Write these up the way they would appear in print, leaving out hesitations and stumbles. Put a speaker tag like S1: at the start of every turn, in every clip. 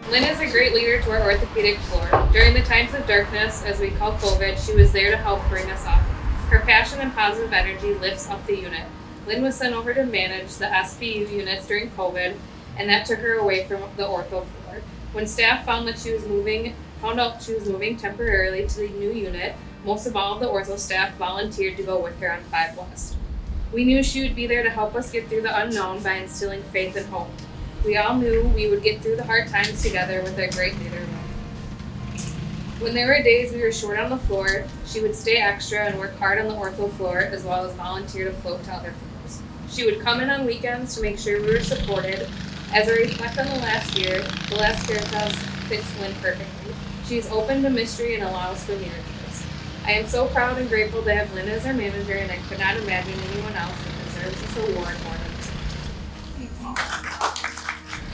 S1: Lynn is a great leader to our orthopedic floor. During the times of darkness, as we call COVID, she was there to help bring us up. Her passion and positive energy lifts up the unit. Lynn was sent over to manage the SBU units during COVID, and that took her away from the ortho floor. When staff found out she was moving temporarily to the new unit, most of all of the ortho staff volunteered to go with her on 5 West. We knew she would be there to help us get through the unknown by instilling faith and hope. We all knew we would get through the hard times together with our great leader, Lynn. When there were days we were short on the floor, she would stay extra and work hard on the ortho floor as well as volunteer to float to other floors. She would come in on weekends to make sure we were supported. As I reflect on the last year, the last Caritas fits Lynn perfectly. She is open to mystery and allows for miracles. I am so proud and grateful to have Lynn as our manager, and I could not imagine anyone else that deserves this award more than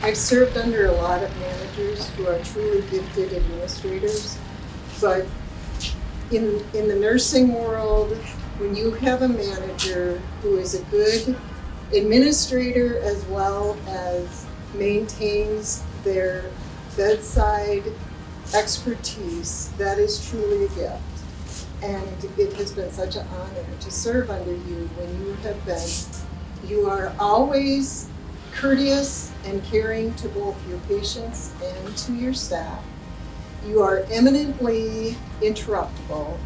S2: I've served under a lot of managers who are truly gifted administrators, but in the nursing world, when you have a manager who is a good administrator as well as maintains their bedside expertise, that is truly a gift. And it has been such an honor to serve under you when you are always courteous and caring to both your patients and to your staff. You are eminently interruptible.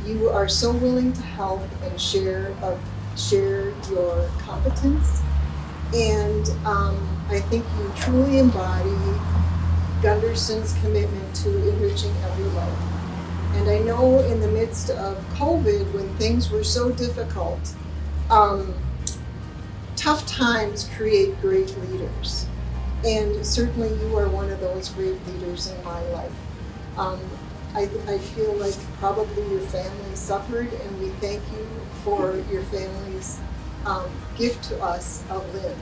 S2: You are so willing to help and share your competence. And I think you truly embody Gunderson's commitment to enriching every life. And I know in the midst of COVID, when things were so difficult, tough times create great leaders. And certainly you are one of those great leaders in my life. I feel like probably your family suffered, and we thank you for your family's gift to us of Lynn,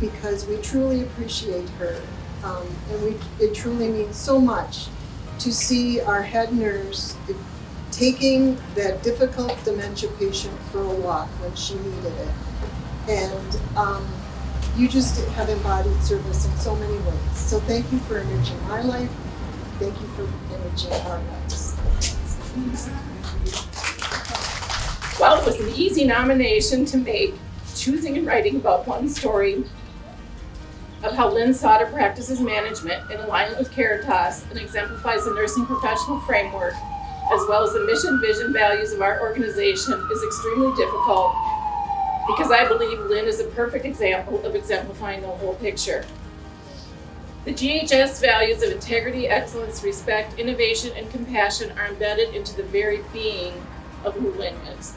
S2: because we truly appreciate her. And it truly means so much to see our head nurse taking that difficult dementia patient for a walk when she needed it. And you just have embodied service in so many ways. So thank you for enriching my life. Thank you for enriching our lives.
S3: Well, it was an easy nomination to make, choosing and writing about one story of how Lynn Sauter practices management in alignment with Caritas and exemplifies the nursing professional framework, as well as the mission, vision, values of our organization, is extremely difficult, because I believe Lynn is a perfect example of exemplifying the whole picture. The GHS values of integrity, excellence, respect, innovation, and compassion are embedded into the very being of who Lynn is.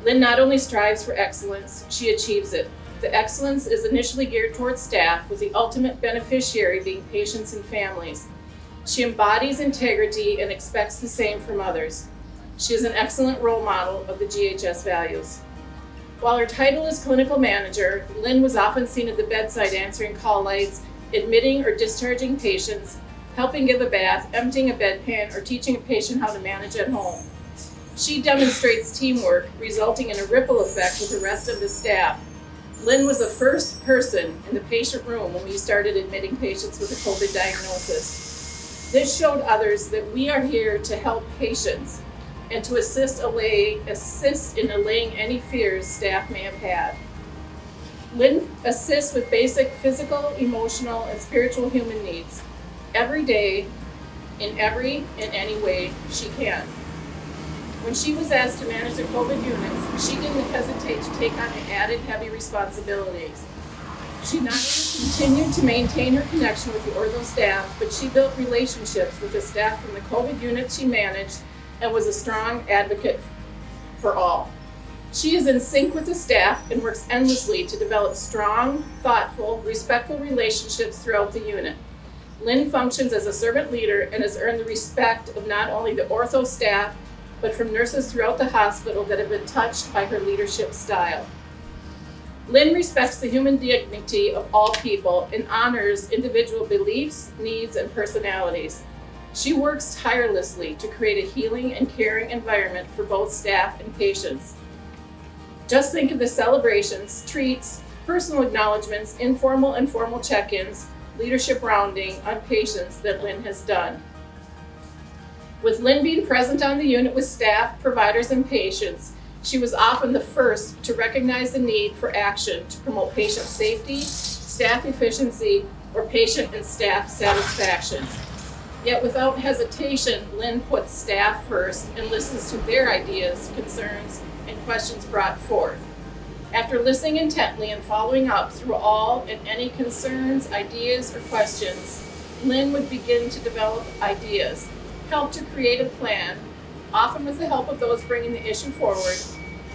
S3: Lynn not only strives for excellence, she achieves it. The excellence is initially geared towards staff, with the ultimate beneficiary being patients and families. She embodies integrity and expects the same from others. She is an excellent role model of the GHS values. While her title is clinical manager, Lynn was often seen at the bedside answering call lights, admitting or discharging patients, helping give a bath, emptying a bedpan, or teaching a patient how to manage at home. She demonstrates teamwork, resulting in a ripple effect with the rest of the staff. Lynn was the first person in the patient room when we started admitting patients with a COVID diagnosis. This showed others that we are here to help patients and to assist in allaying any fears staff may have had. Lynn assists with basic physical, emotional, and spiritual human needs every day, in any way she can. When she was asked to manage the COVID units, she didn't hesitate to take on the added heavy responsibilities. She not only continued to maintain her connection with the ortho staff, but she built relationships with the staff from the COVID units she managed and was a strong advocate for all. She is in sync with the staff and works endlessly to develop strong, thoughtful, respectful relationships throughout the unit. Lynn functions as a servant leader and has earned the respect of not only the ortho staff, but from nurses throughout the hospital that have been touched by her leadership style. Lynn respects the human dignity of all people and honors individual beliefs, needs, and personalities. She works tirelessly to create a healing and caring environment for both staff and patients. Just think of the celebrations, treats, personal acknowledgments, informal and formal check-ins, leadership rounding on patients that Lynn has done. With Lynn being present on the unit with staff, providers, and patients, she was often the first to recognize the need for action to promote patient safety, staff efficiency, or patient and staff satisfaction. Yet without hesitation, Lynn puts staff first and listens to their ideas, concerns, and questions brought forth. After listening intently and following up through all and any concerns, ideas, or questions, Lynn would begin to develop ideas, help to create a plan, often with the help of those bringing the issue forward,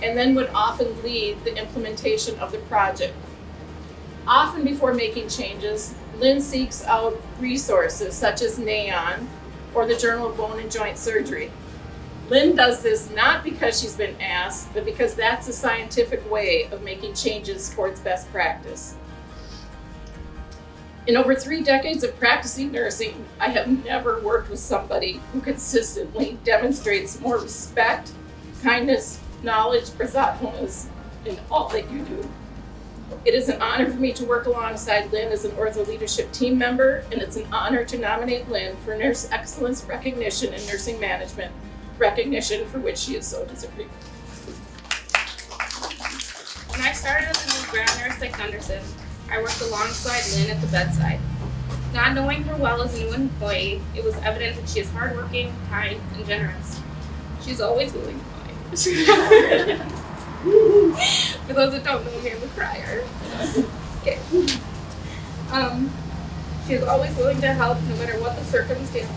S3: and then would often lead the implementation of the project. Often before making changes, Lynn seeks out resources such as NAON or the Journal of Bone and Joint Surgery. Lynn does this not because she's been asked, but because that's a scientific way of making changes towards best practice. In over 3 decades of practicing nursing, I have never worked with somebody who consistently demonstrates more respect, kindness, knowledge, or thoughtfulness in all that you do. It is an honor for me to work alongside Lynn as an ortho leadership team member, and it's an honor to nominate Lynn for Nurse Excellence Recognition in Nursing Management, recognition for which she is so deserving.
S1: When I started as a new ground nurse like Gunderson, I worked alongside Lynn at the bedside. Not knowing her well as a new employee, it was evident that she is hardworking, kind, and generous. She's always willing to lie. For those that don't know me, I'm a crier. Okay. She is always willing to help no matter what the circumstances.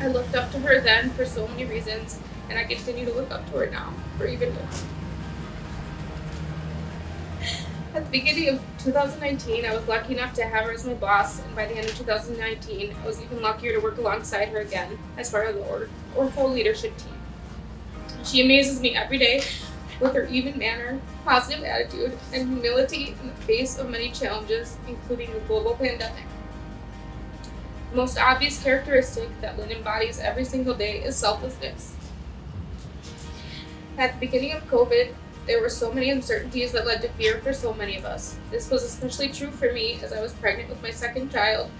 S1: I looked up to her then for so many reasons, and I continue to look up to her now for even more. At the beginning of 2019, I was lucky enough to have her as my boss, and by the end of 2019, I was even luckier to work alongside her again as part of the ortho leadership team. She amazes me every day with her even manner, positive attitude, and humility in the face of many challenges, including the global pandemic. The most obvious characteristic that Lynn embodies every single day is selflessness. At the beginning of COVID, there were so many uncertainties that led to fear for so many of us. This was especially true for me as I was pregnant with my second child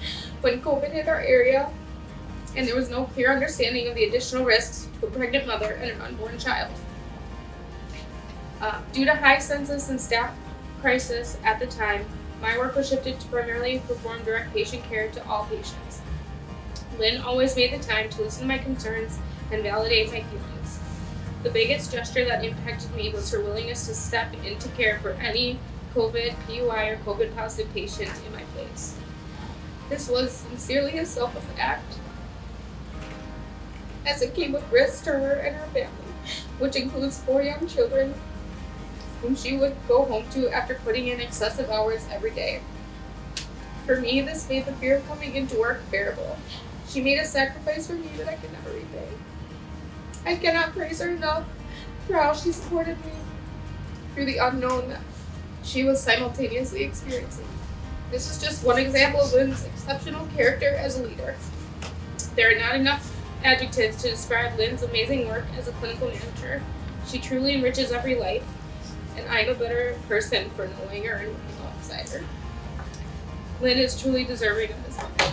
S1: when COVID hit our area, and there was no clear understanding of the additional risks to a pregnant mother and an unborn child. Due to high census and staff crisis at the time, my work was shifted to primarily perform direct patient care to all patients. Lynn always made the time to listen to my concerns and validate my feelings. The biggest gesture that impacted me was her willingness to step into care for any COVID, PUI, or COVID positive patient in my place. This was sincerely a selfless act, as it came with risks to her and her family, which includes 4 young children whom she would go home to after putting in excessive hours every day. For me, this made the fear of coming into work bearable. She made a sacrifice for me that I could never repay. I cannot praise her enough for how she supported me through the unknown that she was simultaneously experiencing. This is just one example of Lynn's exceptional character as a leader. There are not enough adjectives to describe Lynn's amazing work as a clinical manager. She truly enriches every life, and I'm a better person for knowing her and working alongside her. Lynn is truly deserving of this honor.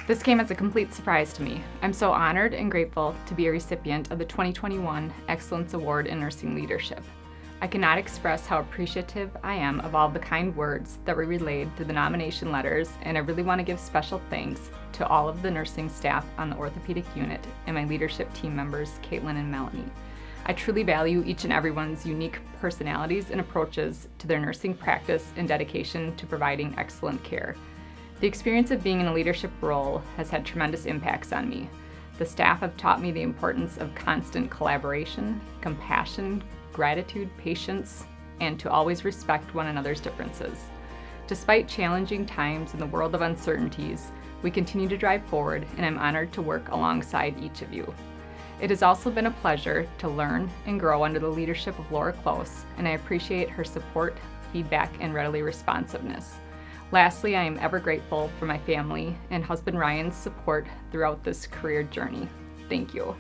S4: This came as a complete surprise to me. I'm so honored and grateful to be a recipient of the 2021 Excellence Award in Nursing Leadership. I cannot express how appreciative I am of all the kind words that were relayed through the nomination letters, and I really want to give special thanks to all of the nursing staff on the orthopedic unit and my leadership team members, Caitlin and Melanie. I truly value each and everyone's unique personalities and approaches to their nursing practice and dedication to providing excellent care. The experience of being in a leadership role has had tremendous impacts on me. The staff have taught me the importance of constant collaboration, compassion, gratitude, patience, and to always respect one another's differences. Despite challenging times in the world of uncertainties, we continue to drive forward, and I'm honored to work alongside each of you. It has also been a pleasure to learn and grow under the leadership of Laura Close, and I appreciate her support, feedback, and readily responsiveness. Lastly, I am ever grateful for my family and husband Ryan's support throughout this career journey. Thank you.